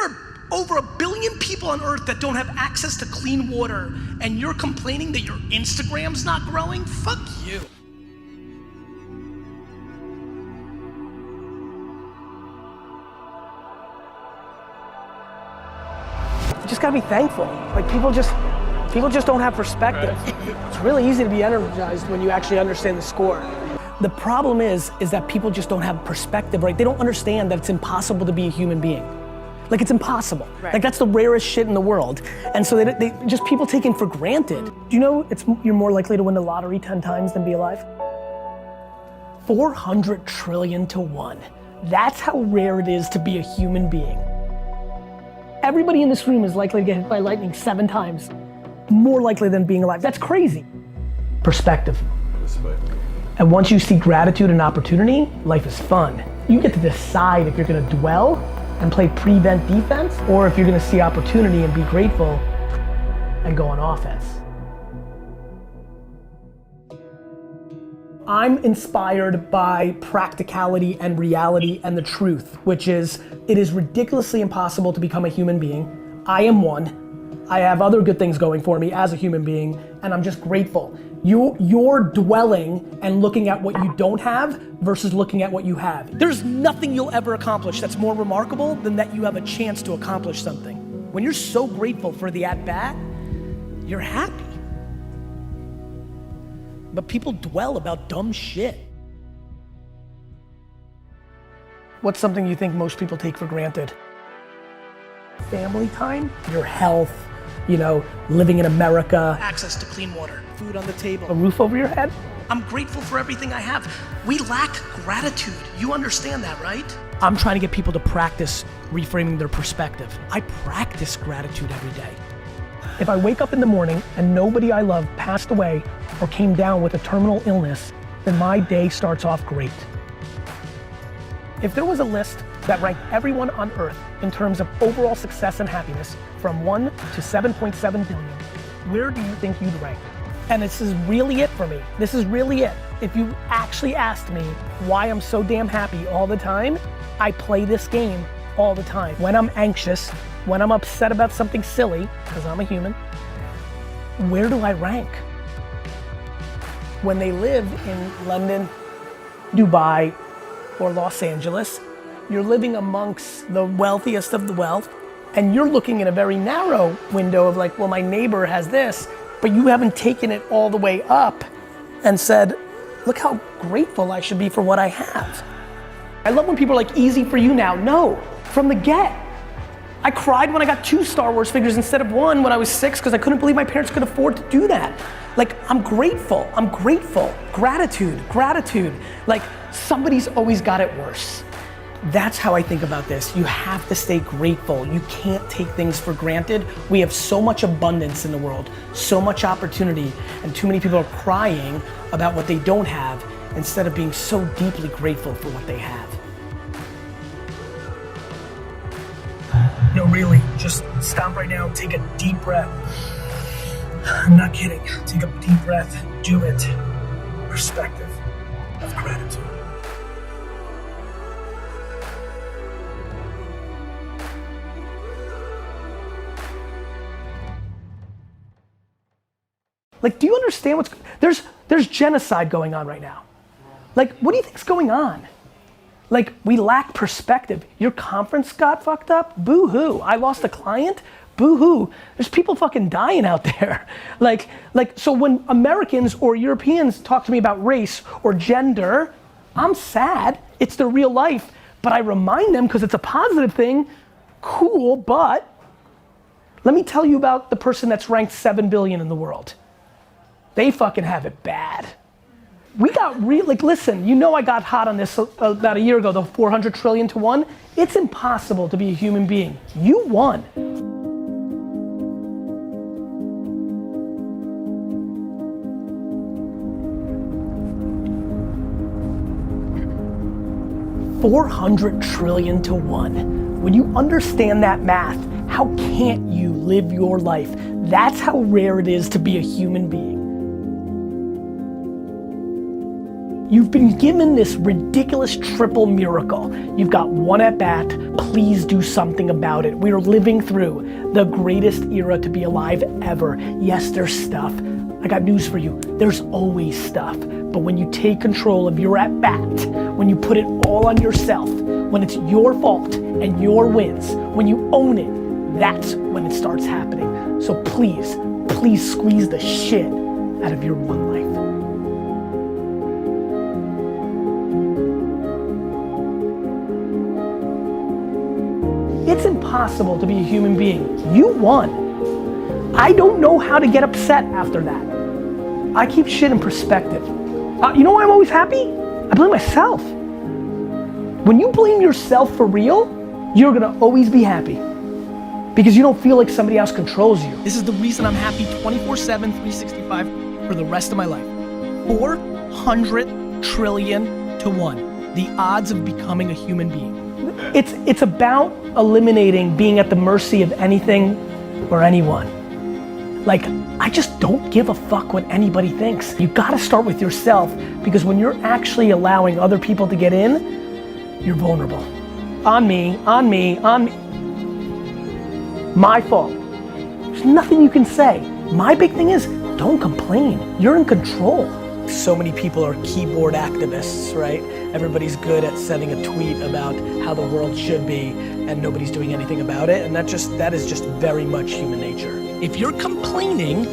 There are over 1 billion people on earth that don't have access to clean water, and you're complaining that your Instagram's not growing? Fuck you. You just gotta be thankful. Like people just don't have perspective. It's really easy to be energized when you actually understand the score. The problem is that people just don't have perspective, right? They don't understand that it's impossible to be a human being. Like it's impossible. Right. Like that's the rarest shit in the world. And so they just people taken for granted. Do you know you're more likely to win the lottery 10 times than be alive? 400 trillion to 1. That's how rare it is to be a human being. Everybody in this room is likely to get hit by lightning 7 times. More likely than being alive. That's crazy. Perspective. And once you see gratitude and opportunity, life is fun. You get to decide if you're gonna dwell and play prevent defense, or if you're gonna see opportunity and be grateful and go on offense. I'm inspired by practicality and reality and the truth, which is, it is ridiculously impossible to become a human being. I am one. I have other good things going for me as a human being, and I'm just grateful. You're dwelling and looking at what you don't have versus looking at what you have. There's nothing you'll ever accomplish that's more remarkable than that you have a chance to accomplish something. When you're so grateful for the at-bat, you're happy. But people dwell about dumb shit. What's something you think most people take for granted? Family time, your health, living in America. Access to clean water, food on the table. A roof over your head? I'm grateful for everything I have. We lack gratitude. You understand that, right? I'm trying to get people to practice reframing their perspective. I practice gratitude every day. If I wake up in the morning and nobody I love passed away or came down with a terminal illness, then my day starts off great. If there was a list that ranked everyone on Earth in terms of overall success and happiness from 1 to 7.7 billion, where do you think you'd rank? And this is really it for me. This is really it. If you actually asked me why I'm so damn happy all the time, I play this game all the time. When I'm anxious, when I'm upset about something silly, because I'm a human, where do I rank? When they live in London, Dubai, or Los Angeles, you're living amongst the wealthiest of the wealth, and you're looking in a very narrow window of like, well, my neighbor has this, but you haven't taken it all the way up and said, look how grateful I should be for what I have. I love when people are like, easy for you now. No, from the get. I cried when I got 2 Star Wars figures instead of 1 when I was 6 because I couldn't believe my parents could afford to do that. Like, I'm grateful. Gratitude. Like, somebody's always got it worse. That's how I think about this. You have to stay grateful. You can't take things for granted. We have so much abundance in the world, so much opportunity, and too many people are crying about what they don't have instead of being so deeply grateful for what they have. No, really, just stop right now, take a deep breath. I'm not kidding, take a deep breath, do it. Perspective of gratitude. Like, do you understand there's genocide going on right now. Like, what do you think's going on? Like, we lack perspective. Your conference got fucked up? Boo-hoo. I lost a client? Boo-hoo. There's people fucking dying out there. Like, so when Americans or Europeans talk to me about race or gender, I'm sad. It's their real life. But I remind them, because it's a positive thing, cool, but let me tell you about the person that's ranked 7 billion in the world. They fucking have it bad. We got listen, you know I got hot on this about a year ago, the 400 trillion to 1. It's impossible to be a human being. You won. $400 trillion to 1. When you understand that math, how can't you live your life? That's how rare it is to be a human being. You've been given this ridiculous triple miracle. You've got one at bat, please do something about it. We are living through the greatest era to be alive ever. Yes, there's stuff. I got news for you, there's always stuff. But when you take control of your at bat, when you put it all on yourself, when it's your fault and your wins, when you own it, that's when it starts happening. So please, please squeeze the shit out of your one life. It's impossible to be a human being. You won. I don't know how to get upset after that. I keep shit in perspective. You know why I'm always happy? I blame myself. When you blame yourself for real, you're gonna always be happy. Because you don't feel like somebody else controls you. This is the reason I'm happy 24/7, 365 for the rest of my life. 400 trillion to 1. The odds of becoming a human being. It's about eliminating being at the mercy of anything or anyone. Like, I just don't give a fuck what anybody thinks. You gotta start with yourself, because when you're actually allowing other people to get in, you're vulnerable. On me, on me, on me. My fault. There's nothing you can say. My big thing is, don't complain. You're in control. So many people are keyboard activists, right? Everybody's good at sending a tweet about how the world should be, and nobody's doing anything about it, and that is just very much human nature. If you're complaining,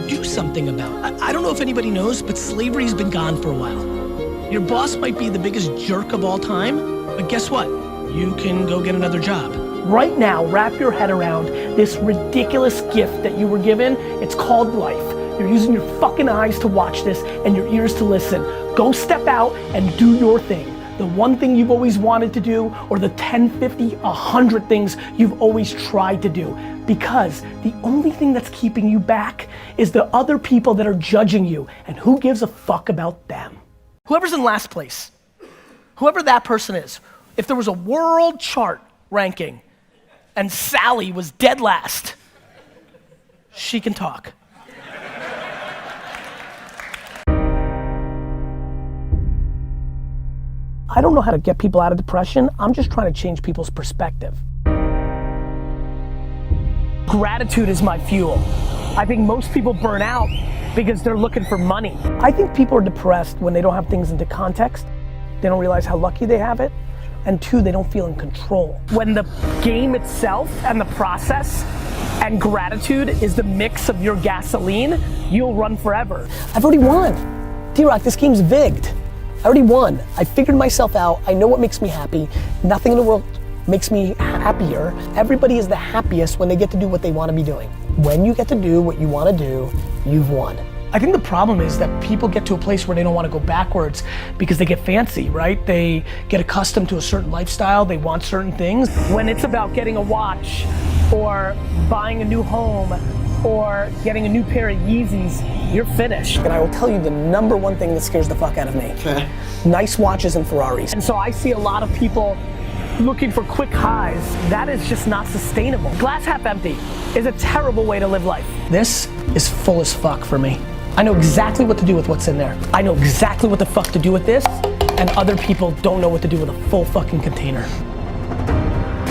do something about it. I don't know if anybody knows, but slavery's been gone for a while. Your boss might be the biggest jerk of all time, but guess what? You can go get another job. Right now, wrap your head around this ridiculous gift that you were given. It's called life. You're using your fucking eyes to watch this and your ears to listen. Go step out and do your thing. The one thing you've always wanted to do, or the 10, 50, 100 things you've always tried to do. Because the only thing that's keeping you back is the other people that are judging you, and who gives a fuck about them? Whoever's in last place, whoever that person is, if there was a world chart ranking and Sally was dead last, she can talk. I don't know how to get people out of depression. I'm just trying to change people's perspective. Gratitude is my fuel. I think most people burn out because they're looking for money. I think people are depressed when they don't have things into context. They don't realize how lucky they have it. And two, they don't feel in control. When the game itself and the process and gratitude is the mix of your gasoline, you'll run forever. I've already won. D-Rock, this game's vigged. I already won. I figured myself out. I know what makes me happy. Nothing in the world makes me happier. Everybody is the happiest when they get to do what they want to be doing. When you get to do what you want to do, you've won. I think the problem is that people get to a place where they don't want to go backwards because they get fancy, right? They get accustomed to a certain lifestyle, they want certain things. When it's about getting a watch or buying a new home or getting a new pair of Yeezys, you're finished. And I will tell you the number one thing that scares the fuck out of me. Okay. Nice watches and Ferraris. And so I see a lot of people looking for quick highs. That is just not sustainable. Glass half empty is a terrible way to live life. This is full as fuck for me. I know exactly what to do with what's in there. I know exactly what the fuck to do with this, and other people don't know what to do with a full fucking container.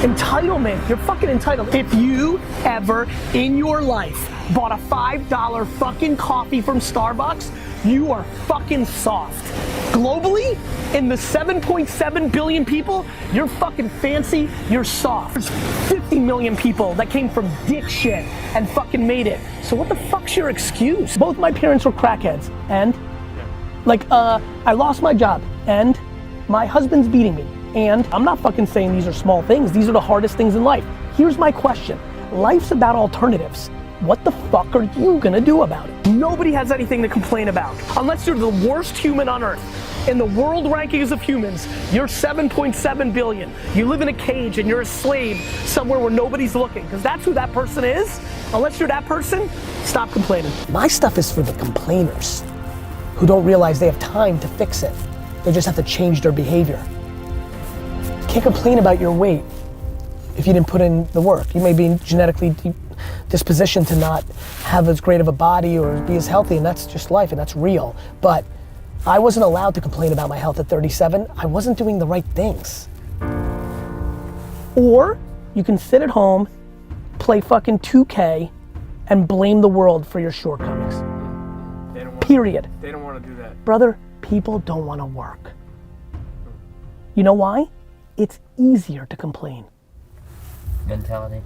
Entitlement, you're fucking entitled. If you ever in your life bought a $5 fucking coffee from Starbucks, you are fucking soft. Globally, in the 7.7 billion people, you're fucking fancy, you're soft. There's 50 million people that came from dick shit and fucking made it. So what the fuck's your excuse? Both my parents were crackheads, and I lost my job, and my husband's beating me. And I'm not fucking saying these are small things, these are the hardest things in life. Here's my question, life's about alternatives. What the fuck are you gonna do about it? Nobody has anything to complain about. Unless you're the worst human on earth. In the world rankings of humans, you're 7.7 billion. You live in a cage and you're a slave somewhere where nobody's looking, because that's who that person is. Unless you're that person, stop complaining. My stuff is for the complainers who don't realize they have time to fix it. They just have to change their behavior. You can't complain about your weight if you didn't put in the work. You may be genetically disposition to not have as great of a body or be as healthy, and that's just life and that's real. But I wasn't allowed to complain about my health at 37. I wasn't doing the right things. Or you can sit at home, play fucking 2K, and blame the world for your shortcomings. Period. They don't want to do that. Brother, people don't want to work. You know why? It's easier to complain. Mentality.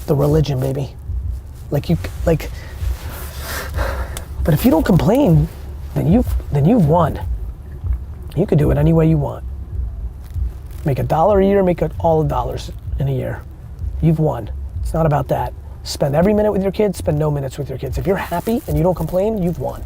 The religion, baby. But if you don't complain, then you've won. You could do it any way you want. Make $1 a year, make all the dollars in a year. You've won. It's not about that. Spend every minute with your kids, spend no minutes with your kids. If you're happy and you don't complain, you've won.